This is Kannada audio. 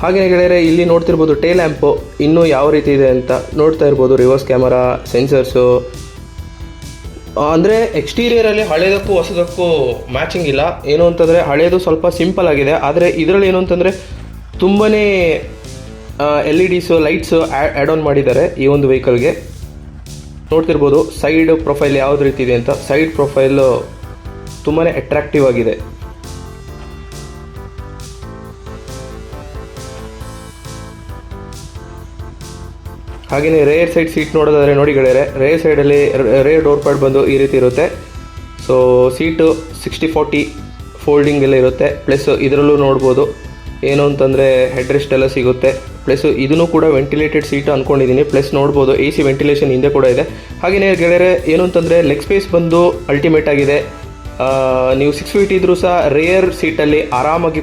ಹಾಗೆಯೇ ಗೆಳೆಯರೆ ಇಲ್ಲಿ ನೋಡ್ತಿರ್ಬೋದು ಟೇಲ್ ಲ್ಯಾಂಪು ಇನ್ನೂ ಯಾವ ರೀತಿ ಇದೆ ಅಂತ ನೋಡ್ತಾ ಇರ್ಬೋದು. ರಿವರ್ಸ್ ಕ್ಯಾಮರಾ, ಸೆನ್ಸರ್ಸು, ಅಂದರೆ ಎಕ್ಸ್ಟೀರಿಯರಲ್ಲಿ ಹಳೇದಕ್ಕೂ ಹೊಸದಕ್ಕೂ ಮ್ಯಾಚಿಂಗ್ ಇಲ್ಲ. ಏನು ಅಂತಂದರೆ ಹಳೇದು ಸ್ವಲ್ಪ ಸಿಂಪಲ್ ಆಗಿದೆ, ಆದರೆ ಇದರಲ್ಲಿ ಏನು ಅಂತಂದರೆ ತುಂಬಾ LEDಸು ಲೈಟ್ಸು ಆ್ಯಡ್ ಆನ್ ಮಾಡಿದ್ದಾರೆ ಈ ಒಂದು ವೆಹಿಕಲ್ಗೆ. ನೋಡ್ತಿರ್ಬೋದು ಸೈಡ್ ಪ್ರೊಫೈಲ್ ಯಾವ್ದು ರೀತಿ ಇದೆ ಅಂತ. ಸೈಡ್ ಪ್ರೊಫೈಲು ತುಂಬಾ ಅಟ್ರಾಕ್ಟಿವ್ ಆಗಿದೆ. ಹಾಗೆಯೇ ರೇರ್ ಸೈಡ್ ಸೀಟ್ ನೋಡೋದಾದರೆ ನೋಡಿ ಗೆಳೆಯರೆ, ರೇರ್ ಸೈಡಲ್ಲಿ ರೇರ್ ಡೋರ್ ಪ್ಯಾಡ್ ಬಂದು ಈ ರೀತಿ ಇರುತ್ತೆ. ಸೊ ಸೀಟು 60/40 ಫೋಲ್ಡಿಂಗ್ ಎಲ್ಲ ಇರುತ್ತೆ. ಪ್ಲಸ್ ಇದರಲ್ಲೂ ನೋಡ್ಬೋದು ಏನು ಅಂತಂದರೆ ಹೆಡ್ ರೆಸ್ಟ್ ಎಲ್ಲ ಸಿಗುತ್ತೆ. ಪ್ಲಸ್ ಇದನ್ನು ಕೂಡ ವೆಂಟಿಲೇಟೆಡ್ ಸೀಟು ಅಂದ್ಕೊಂಡಿದ್ದೀನಿ. ಪ್ಲಸ್ ನೋಡ್ಬೋದು AC ವೆಂಟಿಲೇಷನ್ ಹಿಂದೆ ಕೂಡ ಇದೆ. ಹಾಗೆಯೇ ಗೆಳೆಯರೆ ಏನು ಅಂತಂದರೆ ಲೆಗ್ ಸ್ಪೇಸ್ ಬಂದು ಅಲ್ಟಿಮೇಟ್ ಆಗಿದೆ. ನೀವು 6 ಫೀಟ್ ಇದ್ರೂ ಸಹ ರೇರ್ ಸೀಟಲ್ಲಿ ಆರಾಮಾಗಿ